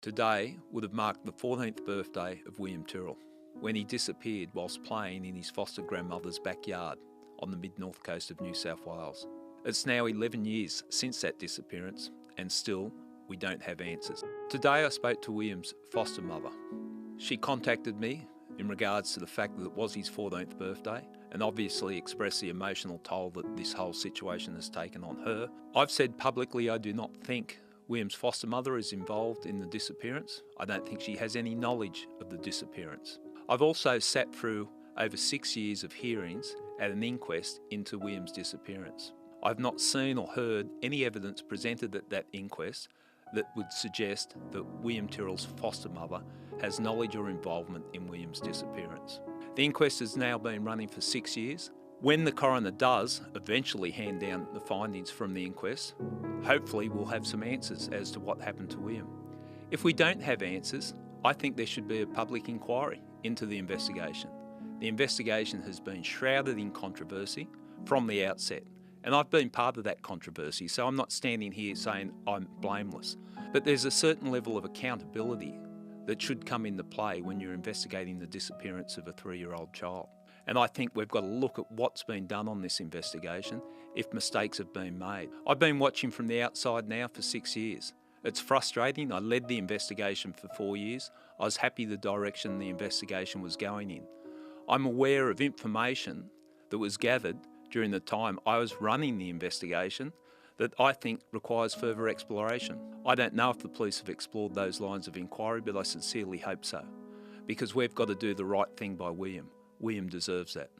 Today would have marked the 14th birthday of William Tyrrell, when he disappeared whilst playing in his foster grandmother's backyard on the mid-north coast of New South Wales. It's now 11 years since that disappearance, and still we don't have answers. Today I spoke to William's foster mother. She contacted me in regards to the fact that it was his 14th birthday, and obviously expressed the emotional toll that this whole situation has taken on her. I've said publicly I do not think William's foster mother is involved in the disappearance. I don't think she has any knowledge of the disappearance. I've also sat through over 6 years of hearings at an inquest into William's disappearance. I've not seen or heard any evidence presented at that inquest that would suggest that William Tyrrell's foster mother has knowledge or involvement in William's disappearance. The inquest has now been running for 6 years. When the coroner does eventually hand down the findings from the inquest, hopefully we'll have some answers as to what happened to William. If we don't have answers, I think there should be a public inquiry into the investigation. The investigation has been shrouded in controversy from the outset, and I've been part of that controversy, so I'm not standing here saying I'm blameless. But there's a certain level of accountability that should come into play when you're investigating the disappearance of a 3-year-old child. And I think we've got to look at what's been done on this investigation, if mistakes have been made. I've been watching from the outside now for 6 years. It's frustrating. I led the investigation for 4 years. I was happy the direction the investigation was going in. I'm aware of information that was gathered during the time I was running the investigation that I think requires further exploration. I don't know if the police have explored those lines of inquiry, but I sincerely hope so, because we've got to do the right thing by William. William deserves that.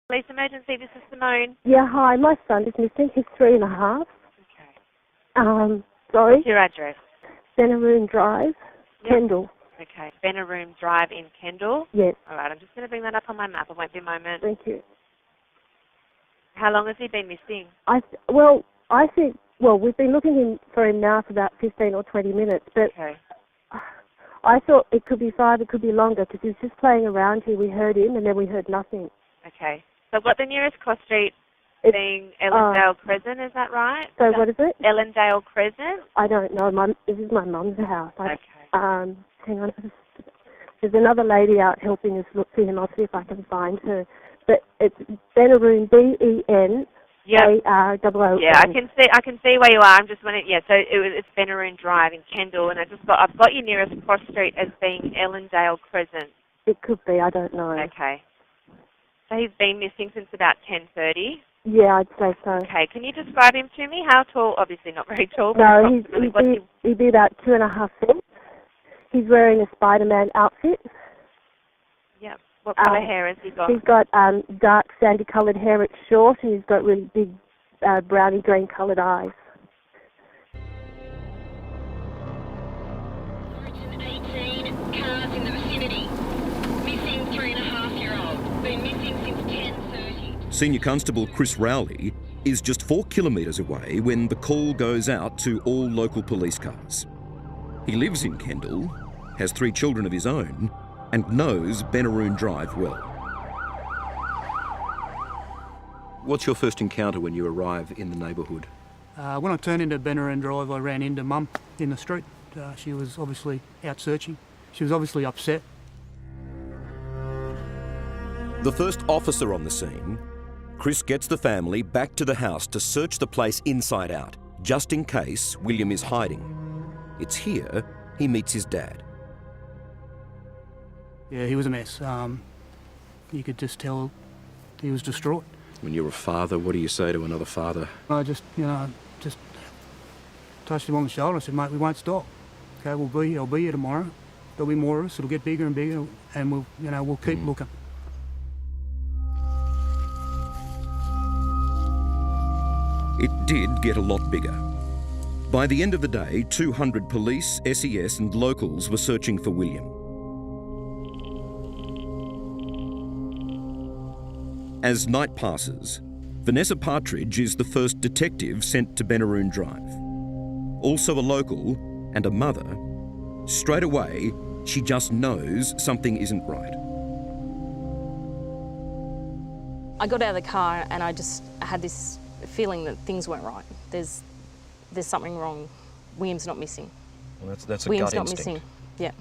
Police emergency, this is Simone. Yeah, hi. My son is missing. He's 3.5. Okay. Sorry. What's your address? Benaroon Drive, Yep. Kendall. Okay. Benaroon Drive in Kendall? Yes. All right, I'm just going to bring that up on my map. It won't be a moment. Thank you. How long has he been missing? I think we've been looking for him now for about 15 or 20 minutes, but Okay. I thought it could be 5, it could be longer, because he was just playing around here. We heard him, and then we heard nothing. Okay. So I've got the nearest cross street It's, being Ellendale Crescent, is that right? So what is it? Ellendale Crescent? I don't know. This is my mum's house. Okay. Hang on. There's another lady out helping us look for him. I'll see if I can find her. But it's Benaroon, B-E-N. Yep. A-R-O-O-N. Yeah, I can see where you are. I'm just wondering. Yeah, so it's Benaroon Drive in Kendall, and I've got your nearest cross street as being Ellendale Crescent. It could be. I don't know. Okay. So he's been missing since about 10:30. Yeah, I'd say so. Okay. Can you describe him to me? How tall? Obviously not very tall. But No, approximately he'd be about 2.5 feet. He's wearing a Spider-Man outfit. Yep. What colour hair has he got? He's got dark sandy-coloured hair. It's short, and he's got really big browny green-coloured eyes. 18 cars in the vicinity. Missing 3.5-year-old. Been missing since 10:30. Senior Constable Chris Rowley is just 4 kilometres away when the call goes out to all local police cars. He lives in Kendall, has 3 children of his own, and knows Benaroon Drive well. What's your first encounter when you arrive in the neighbourhood? When I turned into Benaroon Drive, I ran into Mum in the street. She was obviously out searching. She was obviously upset. The first officer on the scene, Chris gets the family back to the house to search the place inside out, just in case William is hiding. It's here he meets his dad. Yeah, he was a mess. You could just tell he was distraught. When you're a father, what do you say to another father? I just touched him on the shoulder and said, mate, we won't stop. Okay, I'll be here tomorrow. There'll be more of us. It'll get bigger and bigger, and we'll keep looking. It did get a lot bigger. By the end of the day, 200 police, SES and locals were searching for William. As night passes, Vanessa Partridge is the first detective sent to Benaroon Drive. Also a local and a mother, straight away she just knows something isn't right. I got out of the car and I had this feeling that things weren't right. There's something wrong. William's not missing. Well, that's a William's gut not instinct. missing. Yeah.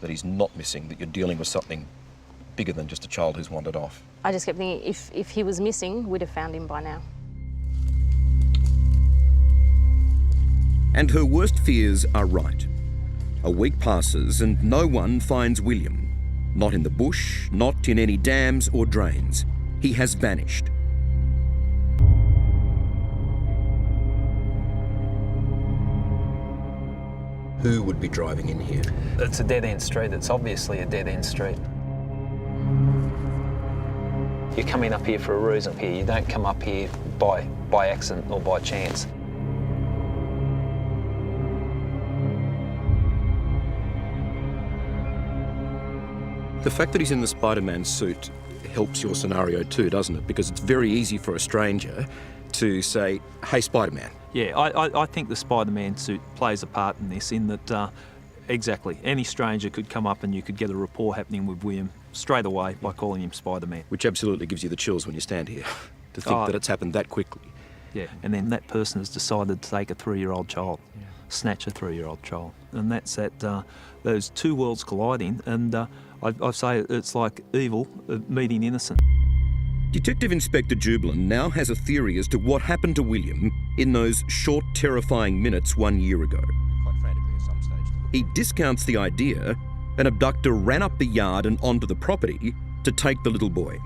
That he's not missing, that you're dealing with something bigger than just a child who's wandered off. I just kept thinking if he was missing, we'd have found him by now. And her worst fears are right. A week passes and no one finds William. Not in the bush, not in any dams or drains. He has vanished. Who would be driving in here? It's a dead-end street. It's obviously a dead-end street. You're coming up here for a reason here. You don't come up here by accident or by chance. The fact that he's in the Spider-Man suit helps your scenario too, doesn't it? Because it's very easy for a stranger to say, hey, Spider-Man. Yeah, I think the Spider-Man suit plays a part in this, in that, exactly, any stranger could come up and you could get a rapport happening with William straight away by calling him Spider-Man. Which absolutely gives you the chills when you stand here, to think that it's happened that quickly. Yeah, and then that person has decided to take a 3-year-old child, snatch a 3-year-old child. And that's those two worlds colliding, and I say it's like evil meeting innocent. Detective Inspector Jublin now has a theory as to what happened to William in those short, terrifying minutes 1 year ago. Quite frantically at some stage. He discounts the idea an abductor ran up the yard and onto the property to take the little boy.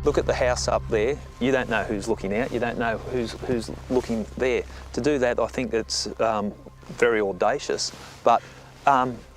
Look at the house up there. You don't know who's looking out. You don't know who's looking there. To do that, I think it's very audacious, but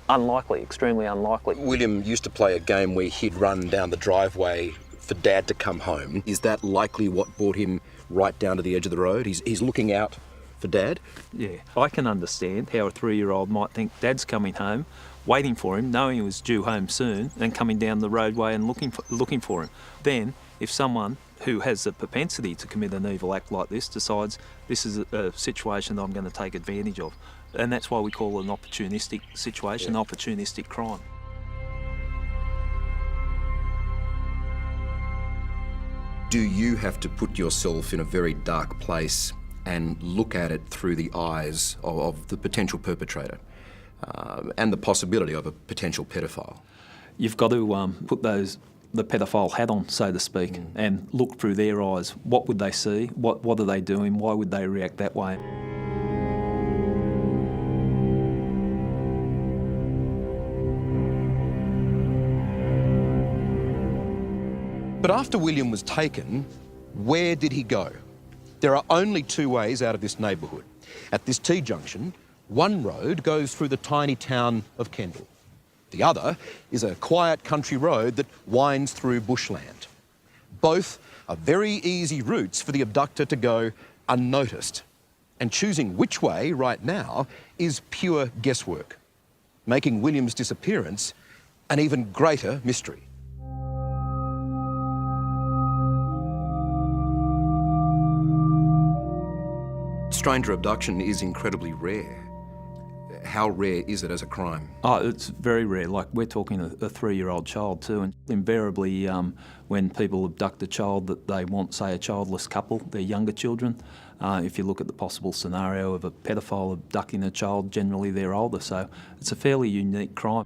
unlikely, extremely unlikely. William used to play a game where he'd run down the driveway for Dad to come home. Is that likely what brought him right down to the edge of the road? He's looking out for Dad? Yeah, I can understand how a 3-year-old might think Dad's coming home, waiting for him, knowing he was due home soon, and coming down the roadway and looking for him. Then, if someone who has the propensity to commit an evil act like this decides this is a situation that I'm going to take advantage of, and that's why we call it an opportunistic situation, opportunistic crime. Do you have to put yourself in a very dark place and look at it through the eyes of the potential perpetrator and the possibility of a potential pedophile? You've got to put the pedophile hat on, so to speak, and look through their eyes. What would they see? What are they doing? Why would they react that way? But after William was taken, where did he go? There are only two ways out of this neighbourhood. At this T-junction, one road goes through the tiny town of Kendall. The other is a quiet country road that winds through bushland. Both are very easy routes for the abductor to go unnoticed. And choosing which way right now is pure guesswork, making William's disappearance an even greater mystery. Stranger abduction is incredibly rare. How rare is it as a crime? Oh, it's very rare. Like, we're talking a 3-year-old child too, and invariably when people abduct a child that they want, say, a childless couple, they're younger children. If you look at the possible scenario of a pedophile abducting a child, generally they're older, so it's a fairly unique crime.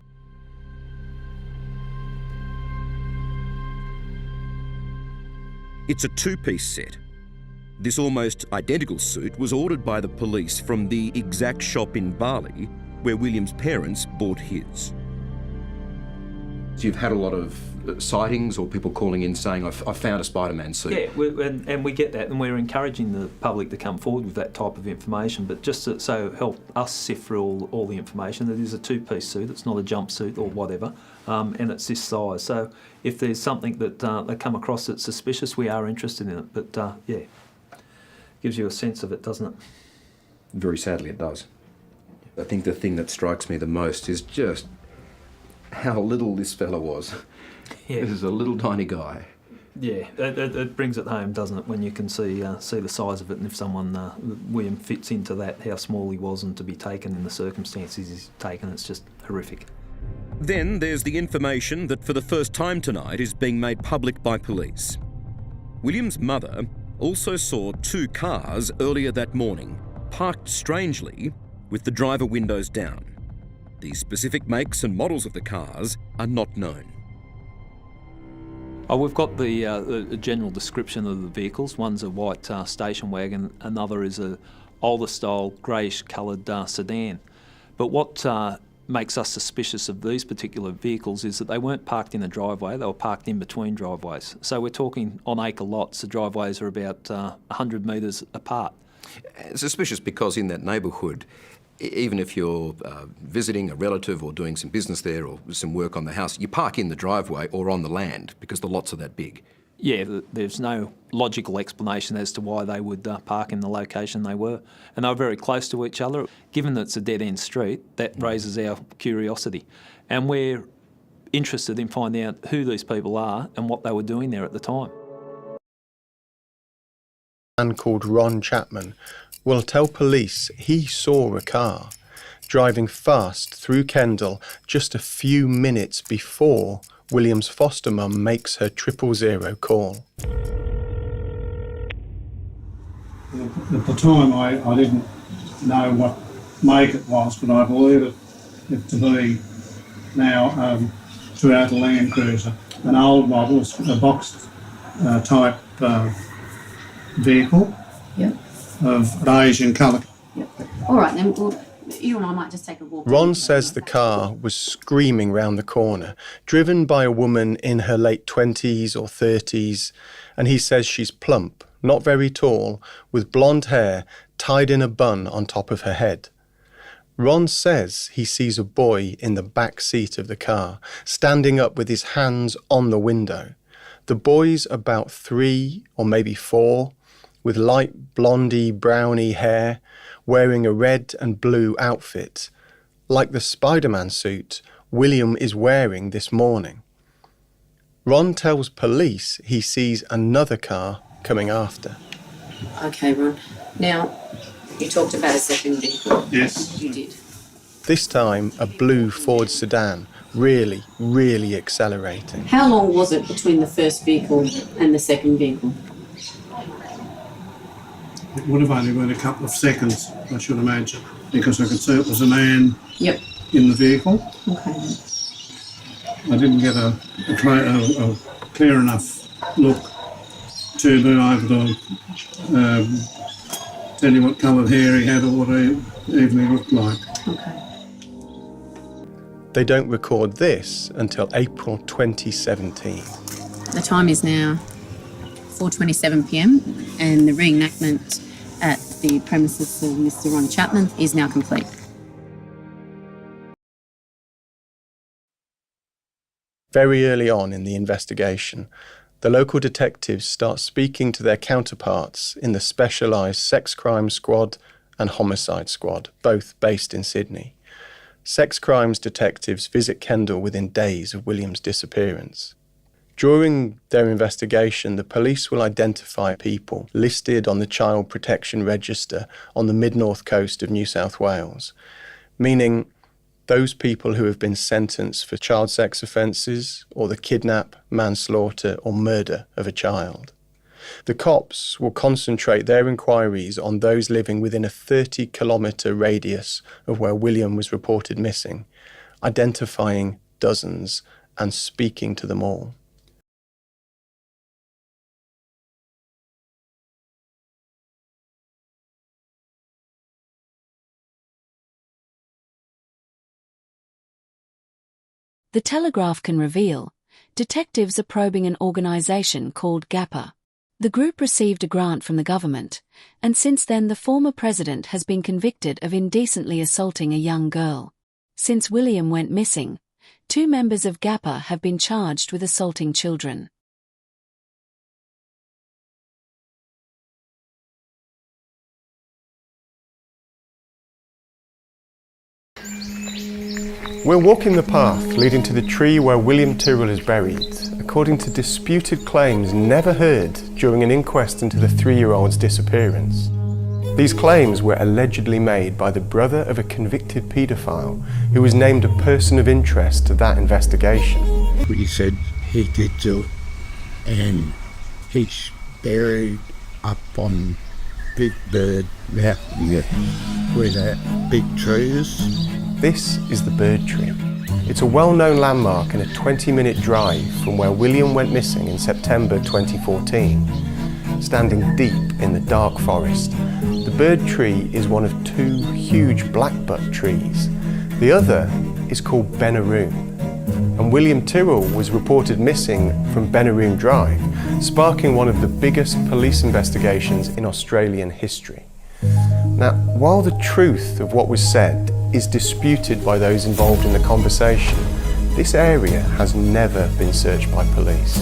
It's a two-piece set. This almost identical suit was ordered by the police from the exact shop in Bali where William's parents bought his. So you've had a lot of sightings or people calling in saying, I found a Spider-Man suit. Yeah, and we get that, and we're encouraging the public to come forward with that type of information, but just to so help us sift through all the information. It is a two-piece suit, it's not a jumpsuit or whatever, and it's this size. So if there's something that they come across that's suspicious, we are interested in it, but yeah. Gives you a sense of it, doesn't it? Very sadly it does. I think the thing that strikes me the most is just how little this fella was. Yeah. This is a little tiny guy. Yeah, it brings it home, doesn't it, when you can see the size of it, and if someone, William, fits into that, how small he was, and to be taken in the circumstances he's taken, it's just horrific. Then there's the information that for the first time tonight is being made public by police. William's mother also saw 2 cars earlier that morning, parked strangely with the driver windows down. The specific makes and models of the cars are not known. Oh, we've got the general description of the vehicles. One's a white station wagon, another is a older style greyish coloured sedan. But what makes us suspicious of these particular vehicles is that they weren't parked in a driveway, they were parked in between driveways. So we're talking on acre lots, the driveways are about 100 metres apart. Suspicious because in that neighbourhood, even if you're visiting a relative or doing some business there or some work on the house, you park in the driveway or on the land because the lots are that big. Yeah, there's no logical explanation as to why they would park in the location they were. And they were very close to each other. Given that it's a dead-end street, that raises our curiosity. And we're interested in finding out who these people are and what they were doing there at the time. A man called Ron Chapman will tell police he saw a car driving fast through Kendall just a few minutes before William's foster mum makes her 000 call. At the time I didn't know what make it was, but I believe it to be now Toyota Land Cruiser, an old model, a box type vehicle. Yep. Of beige in colour. Yep. All right then, well, you and I might just take a walk. Ron says the car was screaming round the corner, driven by a woman in her late 20s or 30s, and he says she's plump, not very tall, with blonde hair tied in a bun on top of her head. Ron says he sees a boy in the back seat of the car, standing up with his hands on the window. The boy's about 3 or maybe 4, with light blondie browny hair, wearing a red and blue outfit, like the Spider-Man suit William is wearing this morning. Ron tells police he sees another car coming after. Okay, Ron. Now, you talked about a second vehicle. Yes. You did. This time, a blue Ford sedan, really, really accelerating. How long was it between the first vehicle and the second vehicle? It would have only been a couple of seconds, I should imagine, because I could see it was a man Yep. in the vehicle. Okay. I didn't get a clear enough look to be able to tell you what coloured hair he had or what he even looked like. Okay. They don't record this until April 2017. The time is now 4:27 p.m. and the reenactment at the premises of Mr. Ron Chapman is now complete. Very early on in the investigation, the local detectives start speaking to their counterparts in the specialised sex crime squad and homicide squad, both based in Sydney. Sex crimes detectives visit Kendall within days of William's disappearance. During their investigation, the police will identify people listed on the Child Protection Register on the mid-north coast of New South Wales, meaning those people who have been sentenced for child sex offences or the kidnap, manslaughter or murder of a child. The cops will concentrate their inquiries on those living within a 30-kilometre radius of where William was reported missing, identifying dozens and speaking to them all. The Telegraph can reveal, detectives are probing an organisation called GAPA. The group received a grant from the government, and since then the former president has been convicted of indecently assaulting a young girl. Since William went missing, 2 members of GAPA have been charged with assaulting children. We're walking the path leading to the tree where William Tyrrell is buried, according to disputed claims never heard during an inquest into the 3-year-old's disappearance. These claims were allegedly made by the brother of a convicted paedophile who was named a person of interest to that investigation. He said he did do it, and he's buried up on Big Bird Mountain where that big tree is. This is the Bird Tree. It's a well-known landmark and a 20-minute drive from where William went missing in September 2014. Standing deep in the dark forest, the Bird Tree is one of two huge blackbutt trees. The other is called Benaroon, and William Tyrrell was reported missing from Benaroon Drive, sparking one of the biggest police investigations in Australian history. Now, while the truth of what was said is disputed by those involved in the conversation, this area has never been searched by police.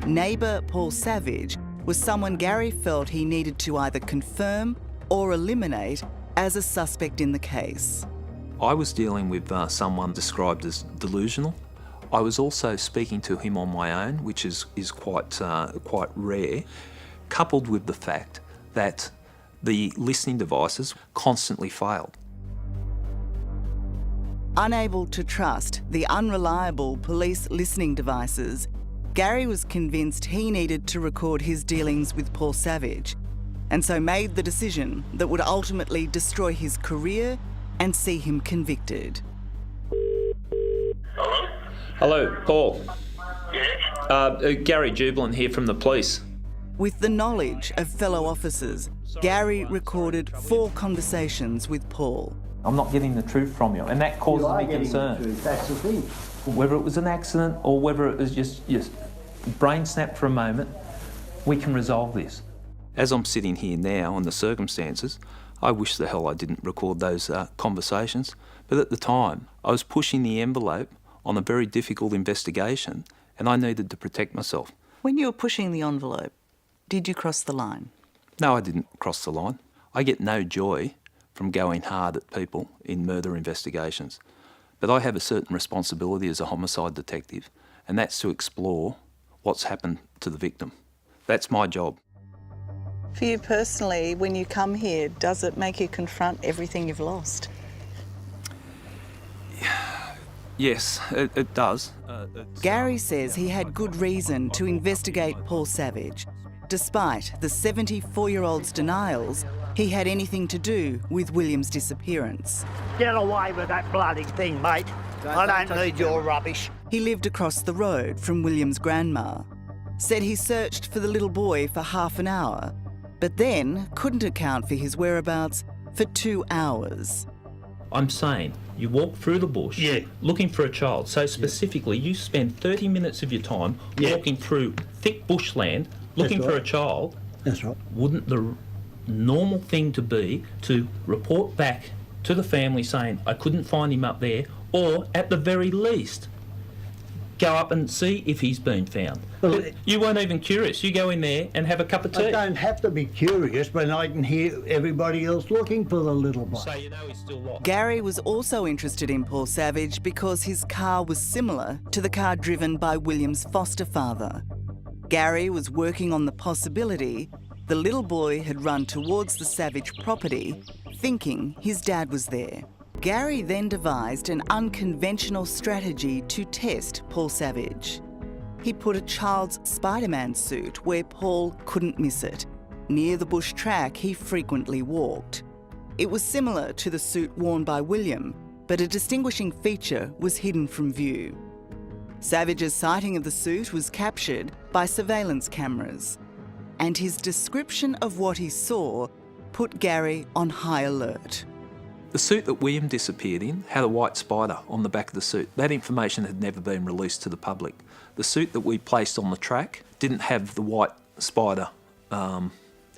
Neighbour Paul Savage was someone Gary felt he needed to either confirm or eliminate as a suspect in the case. I was dealing with someone described as delusional. I was also speaking to him on my own, which is quite rare, coupled with the fact that the listening devices constantly failed. Unable to trust the unreliable police listening devices, Gary was convinced he needed to record his dealings with Paul Savage, and so made the decision that would ultimately destroy his career and see him convicted. Hello? Hello, Paul. Yes? Gary Jubilant here from the police. With the knowledge of fellow officers, Gary recorded 4 conversations with Paul. I'm not getting the truth from you, and that causes me concern. That's the thing. Whether it was an accident or whether it was just brain snap for a moment, we can resolve this. As I'm sitting here now, in the circumstances, I wish the hell I didn't record those conversations, but at the time, I was pushing the envelope on a very difficult investigation, and I needed to protect myself. When you were pushing the envelope, did you cross the line? No, I didn't cross the line. I get no joy from going hard at people in murder investigations, but I have a certain responsibility as a homicide detective, and that's to explore what's happened to the victim. That's my job. For you personally, when you come here, does it make you confront everything you've lost? Yes, it does. Gary says he had good reason to investigate Paul Savage. Despite the 74-year-old's denials, he had anything to do with William's disappearance. Get away with that bloody thing, mate. I don't need your rubbish. He lived across the road from William's grandma. Said he searched for the little boy for half an hour, but then couldn't account for his whereabouts for 2 hours. I'm saying you walk through the bush looking for a child. So specifically, you spend 30 minutes of your time walking through thick bushland looking for a child. That's right. Wouldn't the normal thing to be to report back to the family saying, I couldn't find him up there, or at the very least, go up and see if he's been found? Well, you weren't even curious. You go in there and have a cup of tea. I don't have to be curious when I can hear everybody else looking for the little boy. So you know he's still lost. Gary was also interested in Paul Savage because his car was similar to the car driven by William's foster father. Gary was working on the possibility the little boy had run towards the Savage property, thinking his dad was there. Gary then devised an unconventional strategy to test Paul Savage. He put a child's Spider-Man suit where Paul couldn't miss it, near the bush track he frequently walked. It was similar to the suit worn by William, but a distinguishing feature was hidden from view. Savage's sighting of the suit was captured by surveillance cameras, and his description of what he saw put Gary on high alert. The suit that William disappeared in had a white spider on the back of the suit. That information had never been released to the public. The suit that we placed on the track didn't have the white spider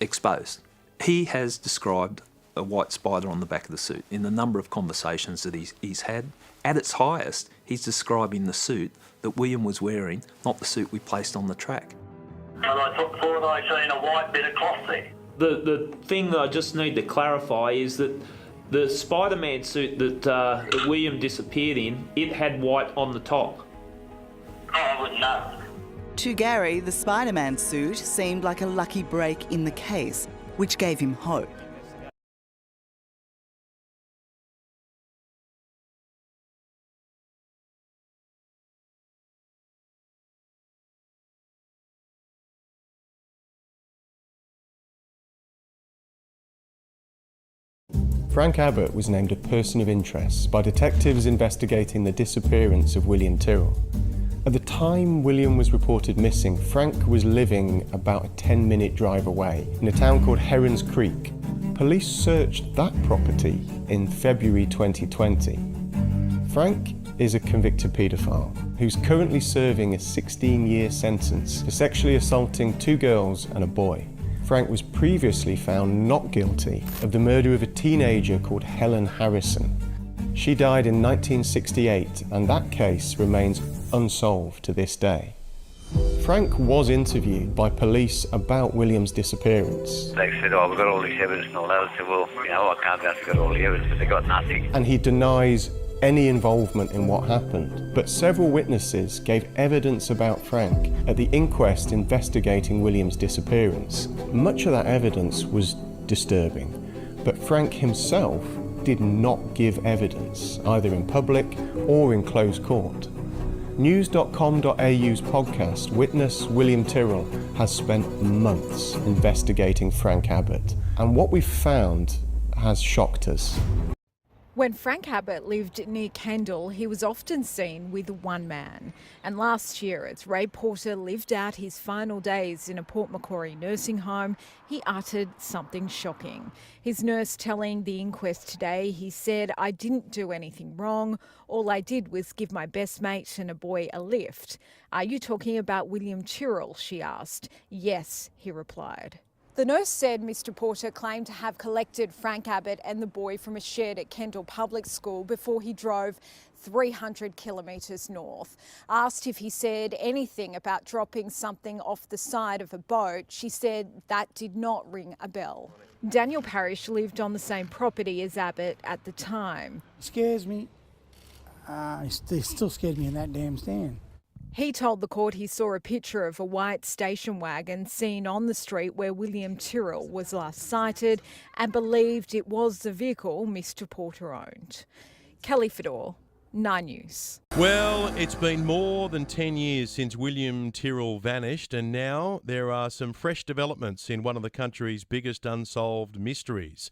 exposed. He has described a white spider on the back of the suit in the number of conversations that he's had. At its highest, he's describing the suit that William was wearing, not the suit we placed on the track. And I thought I seen a white bit of cloth there. The thing that I just need to clarify is that The Spider-Man suit that William disappeared in, it had white on the top. Oh, I wouldn't know. To Gary, the Spider-Man suit seemed like a lucky break in the case, which gave him hope. Frank Abbott was named a person of interest by detectives investigating the disappearance of William Tyrrell. At the time William was reported missing, Frank was living about a 10-minute drive away in a town called Herons Creek. Police searched that property in February 2020. Frank is a convicted paedophile who's currently serving a 16-year sentence for sexually assaulting 2 girls and a boy. Frank was previously found not guilty of the murder of a teenager called Helen Harrison. She died in 1968, and that case remains unsolved to this day. Frank was interviewed by police about William's disappearance. They said, oh, we've got all this evidence and all that. I said, well, you know, I can't vouch for all the evidence, but they got nothing. And he denies any involvement in what happened. But several witnesses gave evidence about Frank at the inquest investigating William's disappearance. Much of that evidence was disturbing, but Frank himself did not give evidence, either in public or in closed court. News.com.au's podcast, Witness William Tyrrell, has spent months investigating Frank Abbott, and what we've found has shocked us. When Frank Abbott lived near Kendall, he was often seen with one man. And last year, as Ray Porter lived out his final days in a Port Macquarie nursing home, he uttered something shocking. His nurse telling the inquest today, he said, "I didn't do anything wrong. All I did was give my best mate and a boy a lift." "Are you talking about William Tyrrell?" she asked. "Yes," he replied. The nurse said Mr Porter claimed to have collected Frank Abbott and the boy from a shed at Kendall Public School before he drove 300 kilometres north. Asked if he said anything about dropping something off the side of a boat, she said that did not ring a bell. Daniel Parrish lived on the same property as Abbott at the time. It scares me. It still scared me in that damn stand. He told the court he saw a picture of a white station wagon seen on the street where William Tyrrell was last sighted and believed it was the vehicle Mr Porter owned. Kelly Fedor, 9 News. Well, it's been more than 10 years since William Tyrrell vanished, and now there are some fresh developments in one of the country's biggest unsolved mysteries.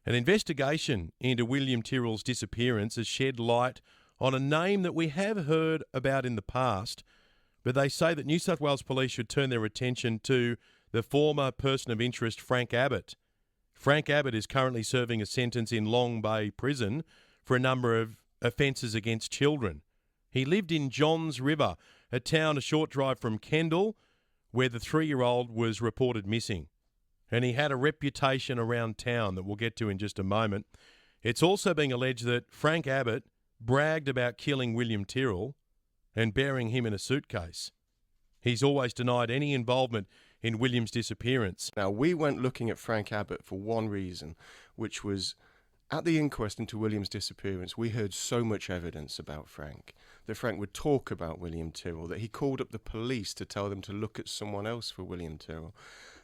An investigation into William Tyrrell's disappearance has shed light on a name that we have heard about in the past, but they say that New South Wales Police should turn their attention to the former person of interest, Frank Abbott. Frank Abbott is currently serving a sentence in Long Bay Prison for a number of offences against children. He lived in Johns River, a town a short drive from Kendall, where the 3-year-old was reported missing. And he had a reputation around town that we'll get to in just a moment. It's also being alleged that Frank Abbott bragged about killing William Tyrrell and burying him in a suitcase. He's always denied any involvement in William's disappearance. Now, we went looking at Frank Abbott for one reason, which was at the inquest into William's disappearance, we heard so much evidence about Frank, that Frank would talk about William Tyrrell, that he called up the police to tell them to look at someone else for William Tyrrell,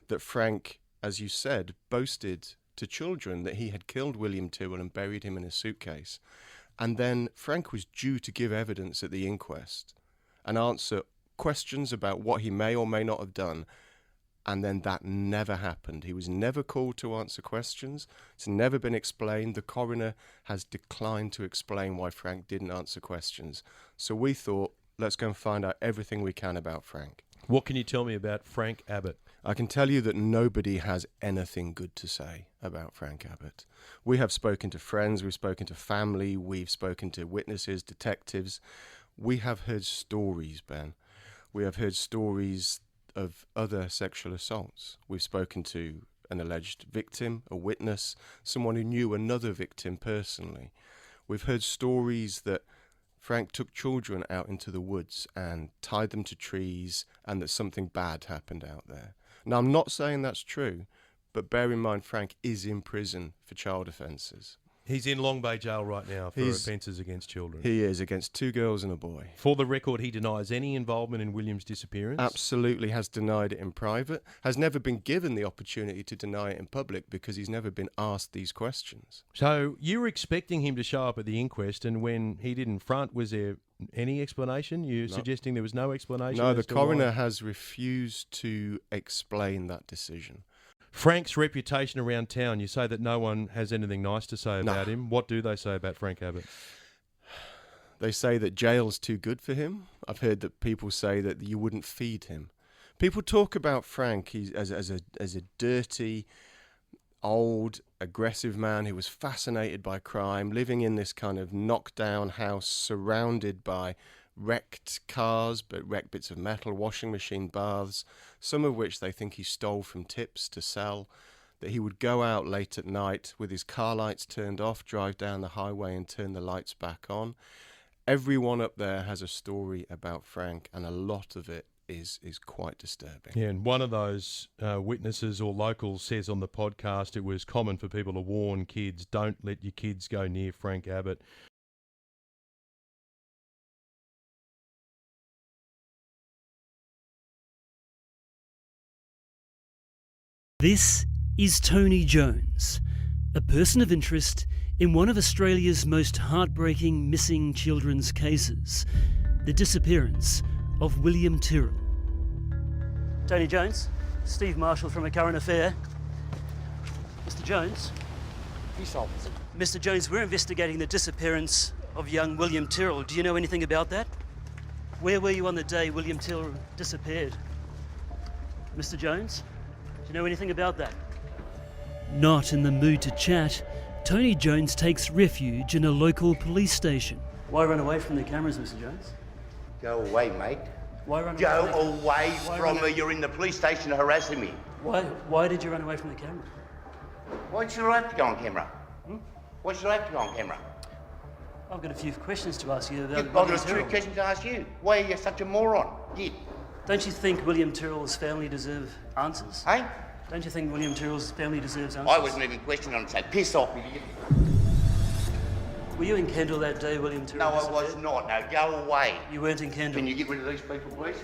that Frank, as you said, boasted to children that he had killed William Tyrrell and buried him in a suitcase. And then Frank was due to give evidence at the inquest and answer questions about what he may or may not have done. And then that never happened. He was never called to answer questions. It's never been explained. The coroner has declined to explain why Frank didn't answer questions. So we thought, let's go and find out everything we can about Frank. What can you tell me about Frank Abbott? I can tell you that nobody has anything good to say about Frank Abbott. We have spoken to friends, we've spoken to family, we've spoken to witnesses, detectives. We have heard stories, Ben. We have heard stories of other sexual assaults. We've spoken to an alleged victim, a witness, someone who knew another victim personally. We've heard stories that Frank took children out into the woods and tied them to trees and that something bad happened out there. Now, I'm not saying that's true, but bear in mind Frank is in prison for child offences. He's in Long Bay Jail right now for offences against children. He is, against 2 girls and a boy. For the record, he denies any involvement in William's disappearance. Absolutely has denied it in private, has never been given the opportunity to deny it in public because he's never been asked these questions. So you were expecting him to show up at the inquest, and when he didn't front, was there any explanation? You're suggesting there was no explanation? No, the coroner has refused to explain that decision. Frank's reputation around town, you say that no one has anything nice to say about him. What do they say about Frank Abbott? They say that jail's too good for him. I've heard that people say that you wouldn't feed him. People talk about Frank as a dirty, old, aggressive man who was fascinated by crime, living in this kind of knockdown house surrounded by wrecked cars, but wrecked bits of metal, washing machine baths, some of which they think he stole from tips to sell, that he would go out late at night with his car lights turned off, drive down the highway and turn the lights back on. Everyone up there has a story about Frank, and a lot of it is quite disturbing. Yeah, and one of those witnesses or locals says on the podcast it was common for people to warn kids, don't let your kids go near Frank Abbott. This is Tony Jones, a person of interest in one of Australia's most heartbreaking missing children's cases, the disappearance of William Tyrrell. Tony Jones, Steve Marshall from A Current Affair. Mr. Jones. Peace officer. Mr. Jones, we're investigating the disappearance of young William Tyrrell. Do you know anything about that? Where were you on the day William Tyrrell disappeared? Mr. Jones? Do you know anything about that? Not in the mood to chat, Tony Jones takes refuge in a local police station. Why run away from the cameras, Mr. Jones? Go away, mate. Why run Go away? away from me. You're in the police station harassing me. Why did you run away from the camera? Why should I have to go on camera? Why should I have to go on camera? I've got a few questions to ask you about I've got a few questions to ask you. Why are you such a moron? Git. Don't you think William Tyrrell's family deserve answers? Hey? Don't you think William Tyrrell's family deserves answers? I wasn't even questioning on, so piss off, idiot. Were you in Kendall that day, William Tyrrell? No, I was not. Now go away. You weren't in Kendall? Can you get rid of these people, please?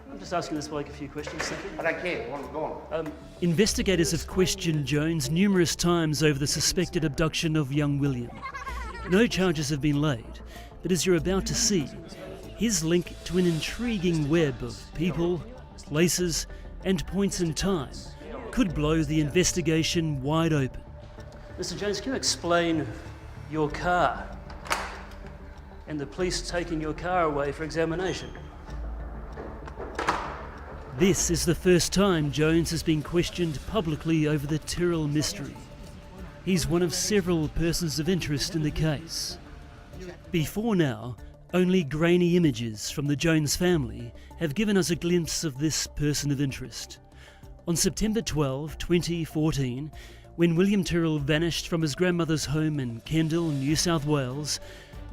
I'm just asking this bloke a few questions, thank you. I don't care. I want to go on. Investigators have questioned Jones numerous times over the suspected abduction of young William. No charges have been laid, but as you're about to see, his link to an intriguing web of people, places, and points in time could blow the investigation wide open. Mr. Jones, can you explain your car and the police taking your car away for examination? This is the first time Jones has been questioned publicly over the Tyrrell mystery. He's one of several persons of interest in the case. Before now, only grainy images from the Jones family have given us a glimpse of this person of interest. On September 12, 2014, when William Tyrrell vanished from his grandmother's home in Kendall, New South Wales,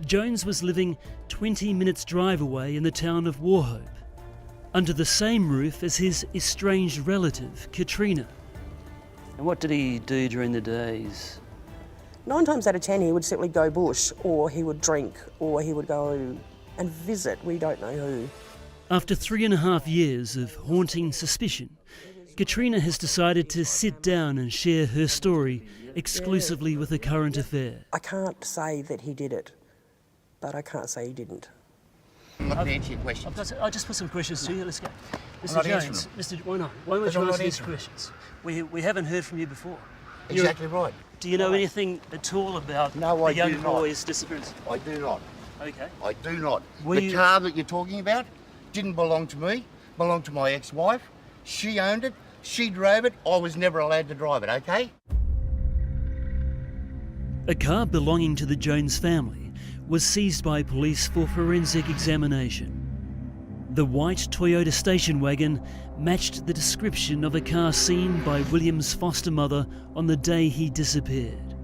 Jones was living 20 minutes drive away in the town of Wauchope, under the same roof as his estranged relative, Katrina. And what did he do during the days? 9 times out of 10 he would simply go bush, or he would drink, or he would go and visit, we don't know who. After 3.5 years of haunting suspicion, Katrina has decided to sit down and share her story exclusively with A Current Affair. I can't say that he did it, but I can't say he didn't. I'm not going to answer your questions. I'll just put some questions to you. Let's go. I'm not Mr. Jones, why not? Why won't you answer these questions? We haven't heard from you before. Exactly right. Do you know anything at all about the young boy's disappearance? I do not. Okay. I do not. Were The you- car that you're talking about didn't belong to me, belonged to my ex-wife. She owned it, she drove it, I was never allowed to drive it, okay? A car belonging to the Jones family was seized by police for forensic examination. The white Toyota station wagon matched the description of a car seen by William's foster mother on the day he disappeared.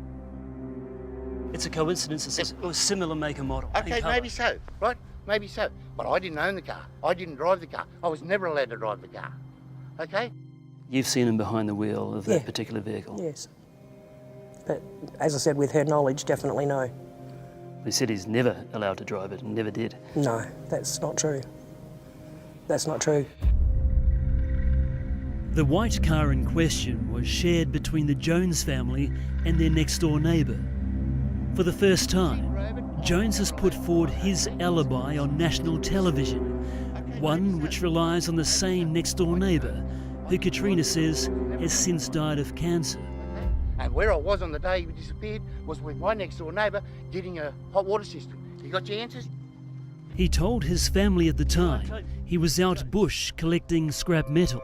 It's a coincidence, it's a similar make and model. Okay, maybe so, right? Maybe so. But I didn't own the car. I didn't drive the car. I was never allowed to drive the car, okay? You've seen him behind the wheel of that particular vehicle? Yes. But as I said, with her knowledge, definitely no. He said he's never allowed to drive it and never did. No, that's not true. That's not true. The white car in question was shared between the Jones family and their next-door neighbour. For the first time, Jones has put forward his alibi on national television, one which relies on the same next-door neighbour, who Katrina says has since died of cancer. And where I was on the day he disappeared was with my next door neighbour getting a hot water system. You got your answers? He told his family at the time he was out bush collecting scrap metal.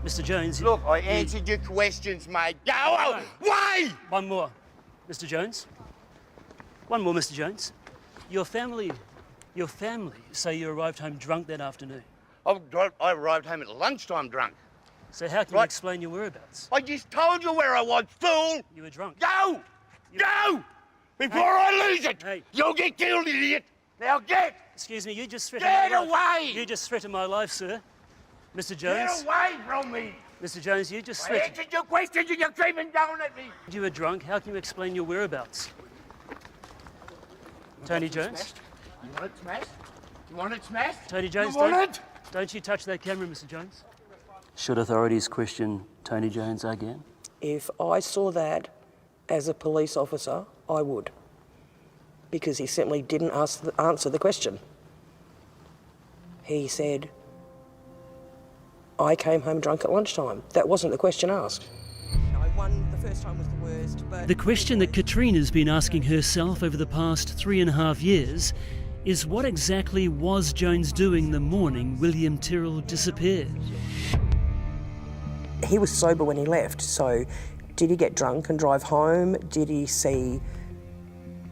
Mr. Jones... Look, I answered your questions, mate. Go away! One more, Mr. Jones. One more, Mr. Jones. Your family say you arrived home drunk that afternoon. I arrived home at lunchtime drunk. So how can you explain your whereabouts? I just told you where I was, fool! You were drunk. Go! Go! Before I lose it! Hey. You'll get killed, idiot! Now get! Excuse me, you just threatened my life. Get away! You just threatened my life, sir. Mr. Jones. Get away from me! Mr. Jones, you just I threatened... answered your questions and you're keeping going at me! You were drunk. How can you explain your whereabouts? Tony Jones? You want it smashed? You want it smashed? Tony Jones, you want it? Don't you touch that camera, Mr. Jones. Should authorities question Tony Jones again? If I saw that as a police officer, I would. Because he simply didn't answer the question. He said, I came home drunk at lunchtime. That wasn't the question asked. The first time was the worst, but... The question that Katrina's been asking herself over the past 3.5 years is what exactly was Jones doing the morning William Tyrrell disappeared? He was sober when he left, so did he get drunk and drive home? Did he see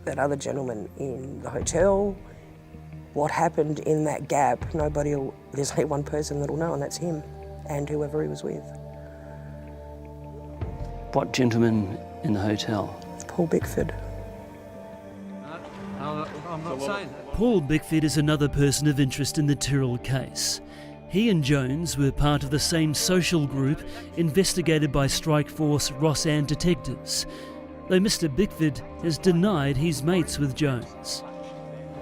that other gentleman in the hotel? What happened in that gap? There's only one person that'll know, and that's him and whoever he was with. What gentleman in the hotel? Paul Bickford. I'm not saying that. Paul Bickford is another person of interest in the Tyrrell case. He and Jones were part of the same social group investigated by Strike Force Rossann detectives, though Mr. Bickford has denied he's mates with Jones.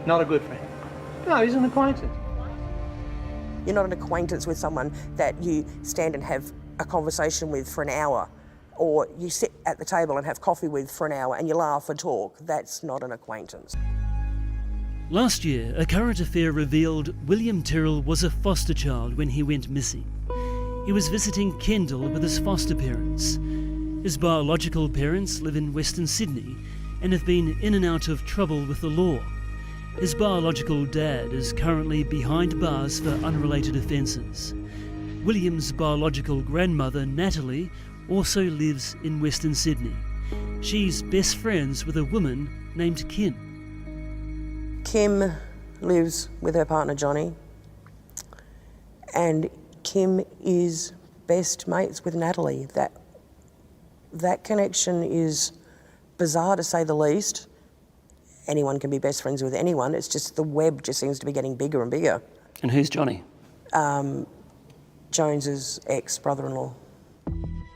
Not a good friend. No, he's an acquaintance. You're not an acquaintance with someone that you stand and have a conversation with for an hour, or you sit at the table and have coffee with for an hour and you laugh and talk. That's not an acquaintance. Last year, a current affair revealed William Tyrrell was a foster child when he went missing. He was visiting Kendall with his foster parents. His biological parents live in Western Sydney and have been in and out of trouble with the law. His biological dad is currently behind bars for unrelated offences. William's biological grandmother, Natalie, also lives in Western Sydney. She's best friends with a woman named Kim. Kim lives with her partner Johnny, and Kim is best mates with Natalie. That connection is bizarre to say the least. Anyone can be best friends with anyone. It's just the web just seems to be getting bigger and bigger. And who's Johnny? Jones's ex-brother-in-law.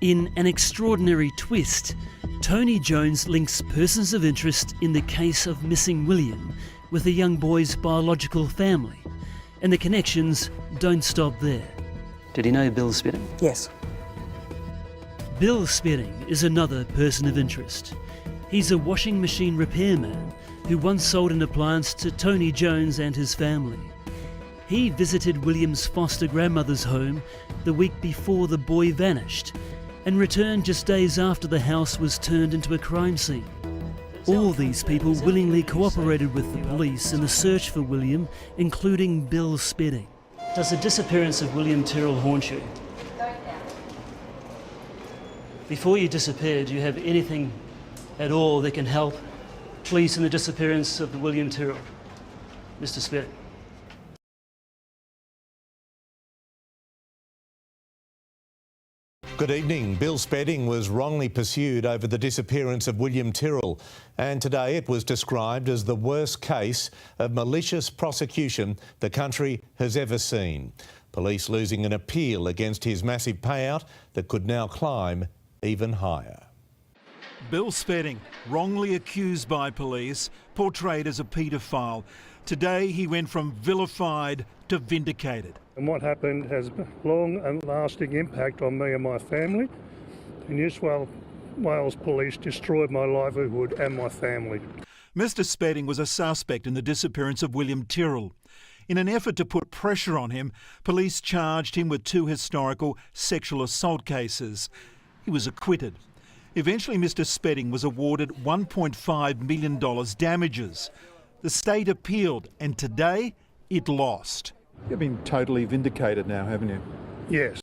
In an extraordinary twist, Tony Jones links persons of interest in the case of missing William with the young boy's biological family, and the connections don't stop there. Did he know Bill Spedding? Yes. Bill Spedding is another person of interest. He's a washing machine repairman who once sold an appliance to Tony Jones and his family. He visited William's foster grandmother's home the week before the boy vanished and returned just days after the house was turned into a crime scene. All these people willingly cooperated with the police in the search for William, including Bill Spedding. Does the disappearance of William Tyrrell haunt you? Before you disappeared, do you have anything at all that can help police in the disappearance of the William Tyrrell? Mr. Spedding. Good evening. Bill Spedding was wrongly pursued over the disappearance of William Tyrrell, and today it was described as the worst case of malicious prosecution the country has ever seen. Police losing an appeal against his massive payout that could now climb even higher. Bill Spedding, wrongly accused by police, portrayed as a paedophile. Today he went from vilified to vindicated. And what happened has long and lasting impact on me and my family. The New South Wales police destroyed my livelihood and my family. Mr Spedding was a suspect in the disappearance of William Tyrrell. In an effort to put pressure on him, police charged him with 2 historical sexual assault cases. He was acquitted. Eventually, Mr Spedding was awarded $1.5 million damages. The state appealed, and today it lost. You've been totally vindicated now, haven't you? Yes.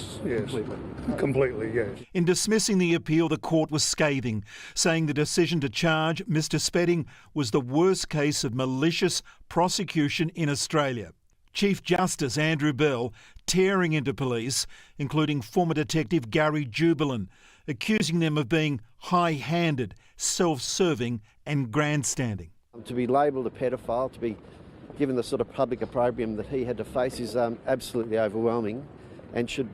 Completely, yes. In dismissing the appeal, the court was scathing, saying the decision to charge Mr Spedding was the worst case of malicious prosecution in Australia. Chief Justice Andrew Bell tearing into police, including former detective Gary Jubilant, accusing them of being high-handed, self-serving and grandstanding. To be labelled a pedophile, to be given the sort of public opprobrium that he had to face is absolutely overwhelming and should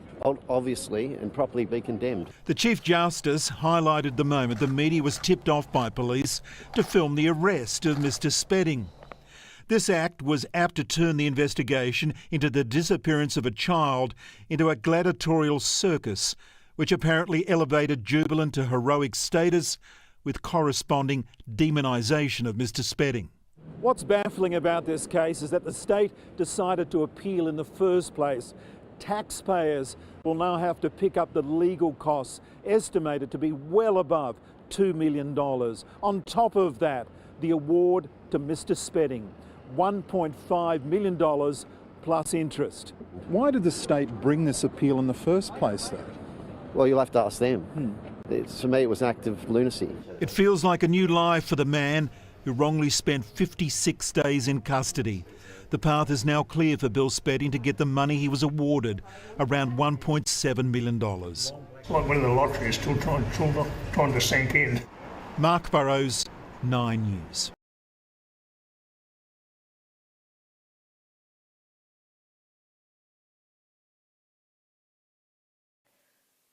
obviously and properly be condemned. The Chief Justice highlighted the moment the media was tipped off by police to film the arrest of Mr Spedding. This act was apt to turn the investigation into the disappearance of a child into a gladiatorial circus, which apparently elevated Jubilant to heroic status with corresponding demonisation of Mr Spedding. What's baffling about this case is that the state decided to appeal in the first place. Taxpayers will now have to pick up the legal costs, estimated to be well above $2 million. On top of that, the award to Mr Spedding, $1.5 million plus interest. Why did the state bring this appeal in the first place, though? Well, you'll have to ask them. For me, it was an act of lunacy. It feels like a new life for the man who wrongly spent 56 days in custody. The path is now clear for Bill Spedding to get the money he was awarded, around $1.7 million. Like winning the lottery is still trying to sink in. Mark Burrows, 9 News.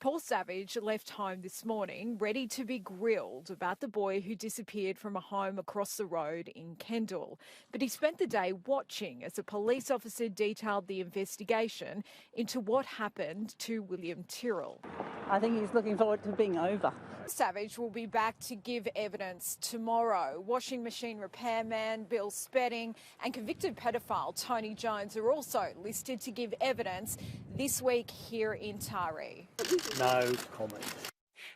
Paul Savage left home this morning ready to be grilled about the boy who disappeared from a home across the road in Kendall. But he spent the day watching as a police officer detailed the investigation into what happened to William Tyrrell. I think he's looking forward to being over. Savage will be back to give evidence tomorrow. Washing machine repairman Bill Spedding and convicted pedophile Tony Jones are also listed to give evidence this week here in Taree. No comment.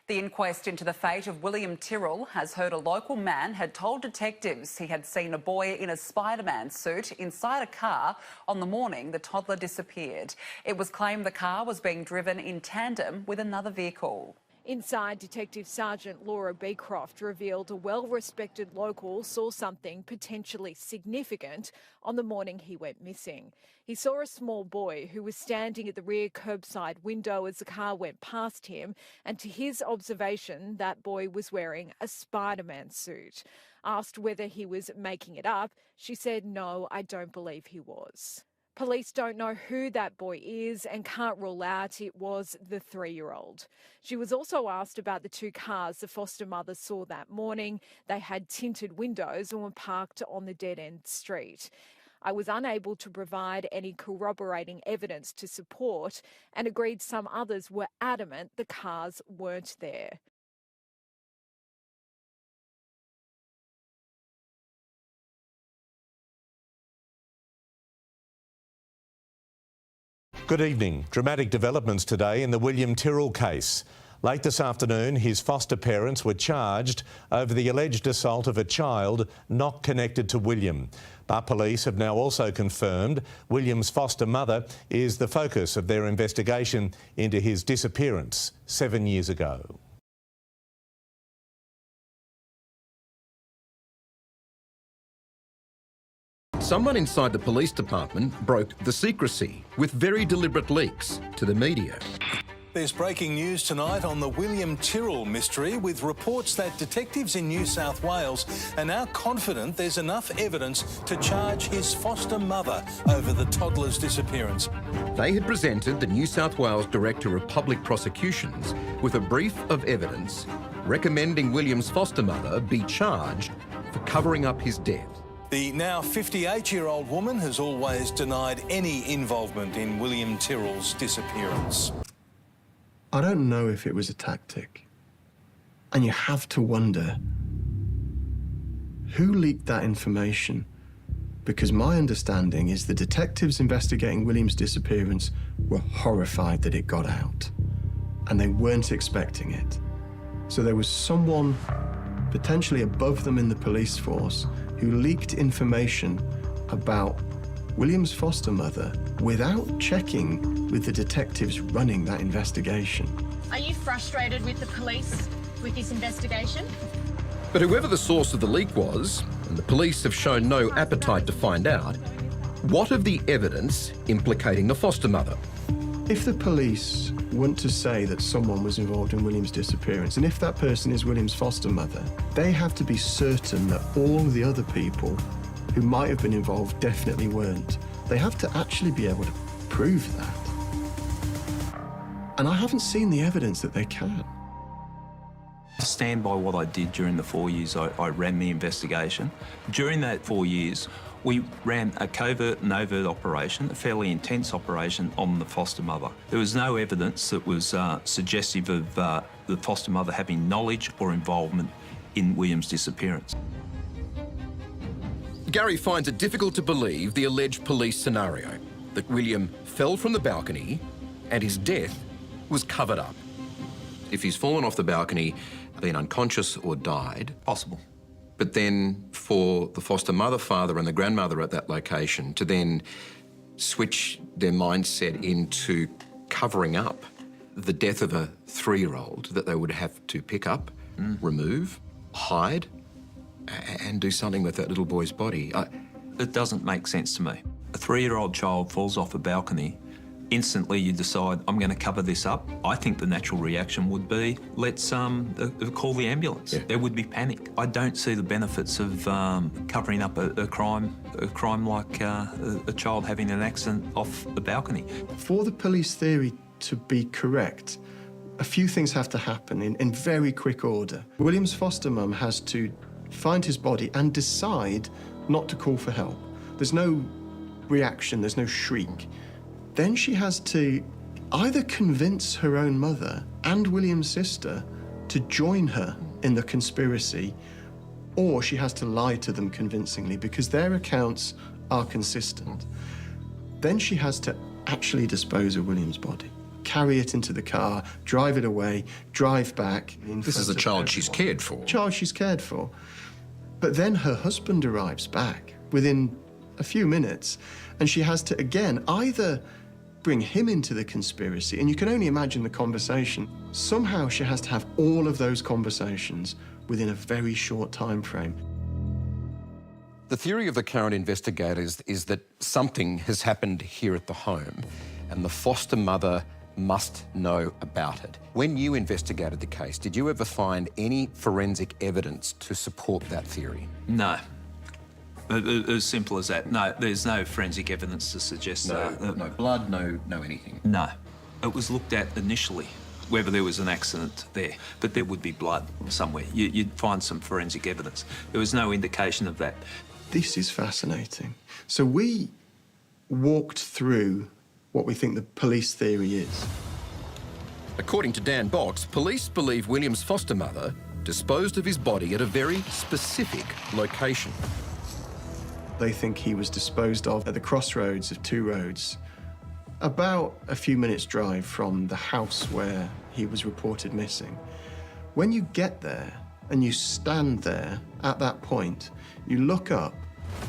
The inquest into the fate of William Tyrrell has heard a local man had told detectives he had seen a boy in a Spider-Man suit inside a car on the morning the toddler disappeared. It was claimed the car was being driven in tandem with another vehicle. Inside, Detective Sergeant Laura Beecroft revealed a well-respected local saw something potentially significant on the morning he went missing. He saw a small boy who was standing at the rear curbside window as the car went past him, and to his observation, that boy was wearing a Spider-Man suit. Asked whether he was making it up, she said, "No, I don't believe he was." Police don't know who that boy is and can't rule out it was the 3-year-old. She was also asked about the 2 cars the foster mother saw that morning. They had tinted windows and were parked on the dead-end street. I was unable to provide any corroborating evidence to support and agreed some others were adamant the cars weren't there. Good evening. Dramatic developments today in the William Tyrrell case. Late this afternoon, his foster parents were charged over the alleged assault of a child not connected to William. But police have now also confirmed William's foster mother is the focus of their investigation into his disappearance 7 years ago. Someone inside the police department broke the secrecy with very deliberate leaks to the media. There's breaking news tonight on the William Tyrrell mystery, with reports that detectives in New South Wales are now confident there's enough evidence to charge his foster mother over the toddler's disappearance. They had presented the New South Wales Director of Public Prosecutions with a brief of evidence recommending William's foster mother be charged for covering up his death. The now 58-year-old woman has always denied any involvement in William Tyrrell's disappearance. I don't know if it was a tactic. And you have to wonder, who leaked that information? Because my understanding is the detectives investigating William's disappearance were horrified that it got out. And they weren't expecting it. So there was someone potentially above them in the police force who leaked information about William's foster mother without checking with the detectives running that investigation. Are you frustrated with the police with this investigation? But whoever the source of the leak was, and the police have shown no appetite to find out, what of the evidence implicating the foster mother? If the police want to say that someone was involved in William's disappearance, and if that person is William's foster mother, they have to be certain that all the other people who might have been involved definitely weren't. They have to actually be able to prove that. And I haven't seen the evidence that they can. I stand by what I did during the 4 years I ran the investigation. During that 4 years, we ran a covert and overt operation, a fairly intense operation on the foster mother. There was no evidence that was suggestive of the foster mother having knowledge or involvement in William's disappearance. Gary finds it difficult to believe the alleged police scenario, that William fell from the balcony and his death was covered up. If he's fallen off the balcony, been unconscious or died, possible. But then for the foster mother, father and the grandmother at that location to then switch their mindset into covering up the death of a 3-year-old that they would have to pick up, remove, hide, and do something with that little boy's body. It doesn't make sense to me. A 3-year-old child falls off a balcony, instantly you decide, I'm going to cover this up. I think the natural reaction would be, let's call the ambulance. Yeah. There would be panic. I don't see the benefits of covering up a crime like a child having an accident off the balcony. For the police theory to be correct, a few things have to happen in very quick order. William's foster mum has to find his body and decide not to call for help. There's no reaction, there's no shriek. Then she has to either convince her own mother and William's sister to join her in the conspiracy, or she has to lie to them convincingly because their accounts are consistent. Then she has to actually dispose of William's body, carry it into the car, drive it away, drive back. This is a child she's cared for. Child she's cared for. But then her husband arrives back within a few minutes, and she has to, again, either bring him into the conspiracy, and you can only imagine the conversation. Somehow she has to have all of those conversations within a very short time frame. The theory of the current investigators is that something has happened here at the home, and the foster mother must know about it. When you investigated the case, did you ever find any forensic evidence to support that theory? No. As simple as that. No, there's no forensic evidence to suggest that. No blood, no anything? No. It was looked at initially, whether there was an accident there, but there would be blood somewhere. You'd find some forensic evidence. There was no indication of that. This is fascinating. So we walked through what we think the police theory is. According to Dan Box, police believe William's foster mother disposed of his body at a very specific location. They think he was disposed of at the crossroads of 2 roads, about a few minutes' drive from the house where he was reported missing. When you get there and you stand there at that point, you look up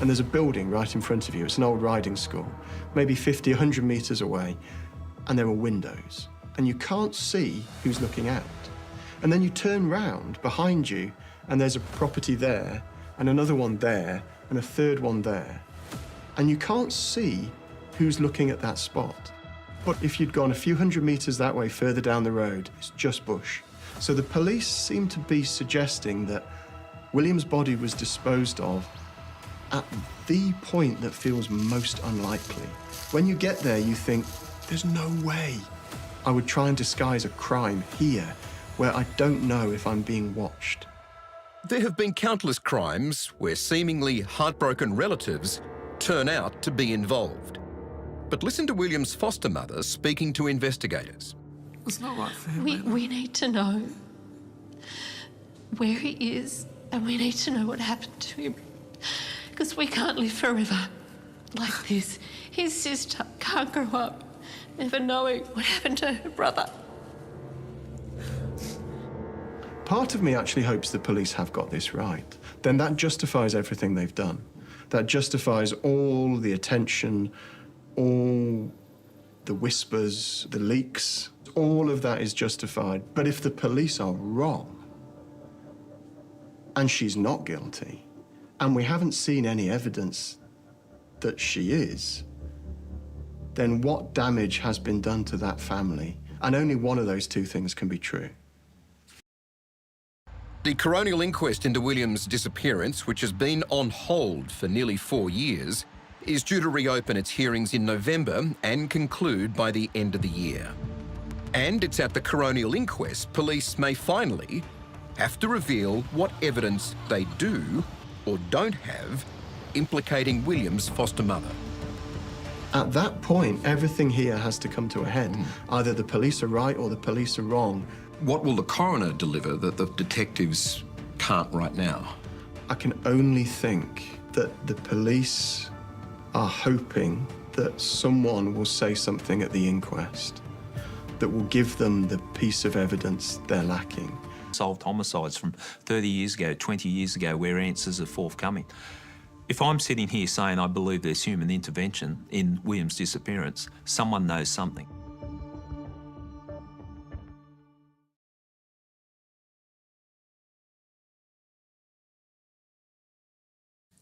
and there's a building right in front of you. It's an old riding school, maybe 50, 100 metres away, and there are windows. And you can't see who's looking out. And then you turn round behind you and there's a property there and another one there and a third one there. And you can't see who's looking at that spot. But if you'd gone a few hundred metres that way further down the road, it's just bush. So the police seem to be suggesting that William's body was disposed of at the point that feels most unlikely. When you get there, you think, there's no way I would try and disguise a crime here where I don't know if I'm being watched. There have been countless crimes where seemingly heartbroken relatives turn out to be involved. But listen to William's foster mother speaking to investigators. It's not right for him. We need to know where he is, and we need to know what happened to him, because we can't live forever like this. His sister can't grow up never knowing what happened to her brother. Part of me actually hopes the police have got this right. Then that justifies everything they've done. That justifies all the attention, all the whispers, the leaks. All of that is justified. But if the police are wrong, and she's not guilty, and we haven't seen any evidence that she is, then what damage has been done to that family? And only one of those two things can be true. The coronial inquest into William's disappearance, which has been on hold for nearly 4 years, is due to reopen its hearings in November and conclude by the end of the year. And it's at the coronial inquest police may finally have to reveal what evidence they do or don't have implicating William's foster mother. At that point, everything here has to come to a head. Either the police are right or the police are wrong. What will the coroner deliver that the detectives can't right now? I can only think that the police are hoping that someone will say something at the inquest that will give them the piece of evidence they're lacking. Solved homicides from 30 years ago, 20 years ago, where answers are forthcoming. If I'm sitting here saying I believe there's human intervention in William's disappearance, someone knows something.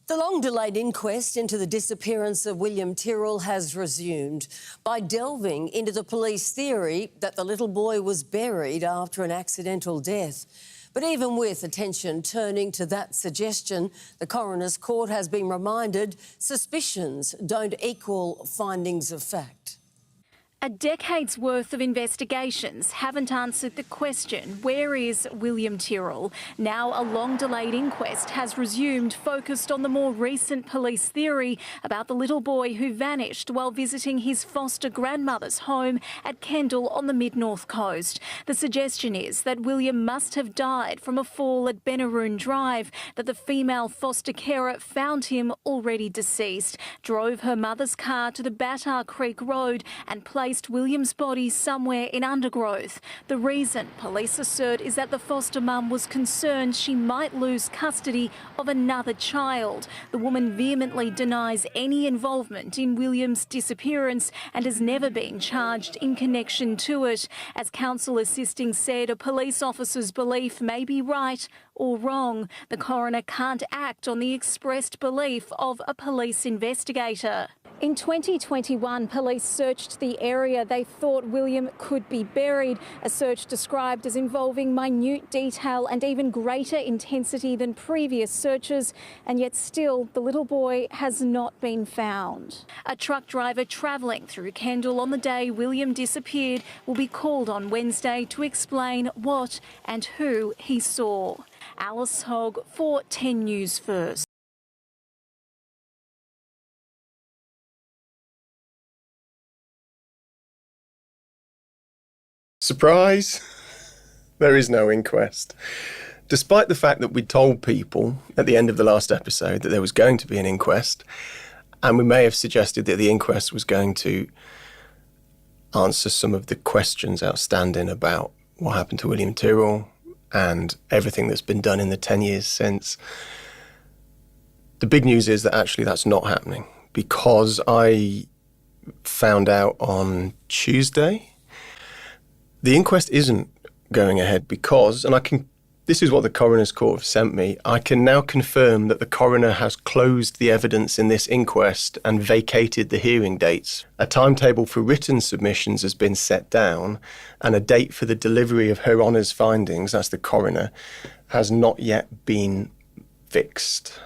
The long-delayed inquest into the disappearance of William Tyrrell has resumed by delving into the police theory that the little boy was buried after an accidental death. But even with attention turning to that suggestion, the coroner's court has been reminded suspicions don't equal findings of fact. A decade's worth of investigations haven't answered the question, where is William Tyrrell? Now a long-delayed inquest has resumed, focused on the more recent police theory about the little boy who vanished while visiting his foster grandmother's home at Kendall on the mid-north coast. The suggestion is that William must have died from a fall at Benaroon Drive, that the female foster carer found him already deceased, drove her mother's car to the Battar Creek Road and placed William's body somewhere in undergrowth. The reason, police assert, is that the foster mum was concerned she might lose custody of another child. The woman vehemently denies any involvement in William's disappearance and has never been charged in connection to it. As counsel assisting said, a police officer's belief may be right or wrong. The coroner can't act on the expressed belief of a police investigator. In 2021, police searched the area they thought William could be buried, a search described as involving minute detail and even greater intensity than previous searches, and yet still the little boy has not been found. A truck driver travelling through Kendall on the day William disappeared will be called on Wednesday to explain what and who he saw. Alice Hogg for 10 News First. Surprise! There is no inquest. Despite the fact that we told people at the end of the last episode that there was going to be an inquest, and we may have suggested that the inquest was going to answer some of the questions outstanding about what happened to William Tyrrell and everything that's been done in the 10 years since. The big news is that actually that's not happening, because I found out on Tuesday the inquest isn't going ahead because, and this is what the coroner's court have sent me, I can now confirm that the coroner has closed the evidence in this inquest and vacated the hearing dates. A timetable for written submissions has been set down, and a date for the delivery of Her Honour's findings, that's the coroner, has not yet been fixed.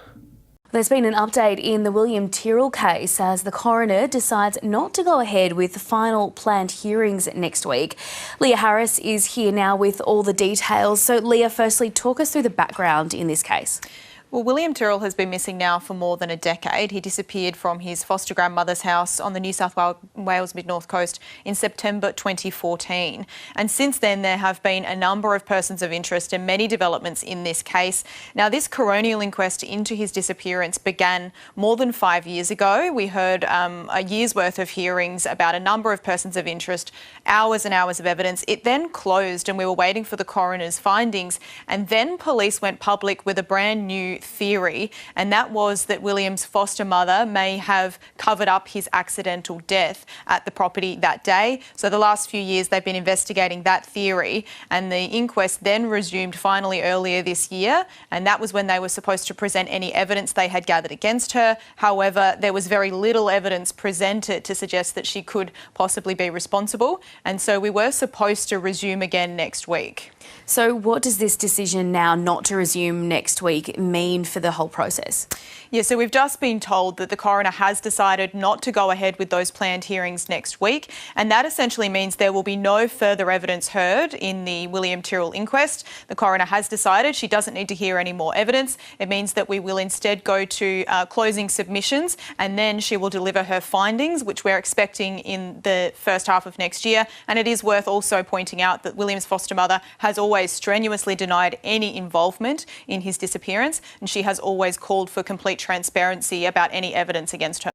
There's been an update in the William Tyrrell case as the coroner decides not to go ahead with the final planned hearings next week. Leah Harris is here now with all the details. So Leah, firstly, talk us through the background in this case. Well, William Tyrrell has been missing now for more than a decade. He disappeared from his foster grandmother's house on the New South Wales mid-north coast in September 2014. And since then, there have been a number of persons of interest and many developments in this case. Now, this coronial inquest into his disappearance began more than 5 years ago. We heard a year's worth of hearings about a number of persons of interest, hours and hours of evidence. It then closed and we were waiting for the coroner's findings. And then police went public with a brand new theory, and that was that William's foster mother may have covered up his accidental death at the property that day. So the last few years they've been investigating that theory, and the inquest then resumed finally earlier this year, and that was when they were supposed to present any evidence they had gathered against her. However, there was very little evidence presented to suggest that she could possibly be responsible, and so we were supposed to resume again next week. So what does this decision now not to resume next week mean for the whole process? Yeah, so we've just been told that the coroner has decided not to go ahead with those planned hearings next week, and that essentially means there will be no further evidence heard in the William Tyrrell inquest. The coroner has decided she doesn't need to hear any more evidence. It means that we will instead go to closing submissions, and then she will deliver her findings, which we're expecting in the first half of next year. And it is worth also pointing out that William's foster mother has always strenuously denied any involvement in his disappearance, and she has always called for complete transparency about any evidence against her.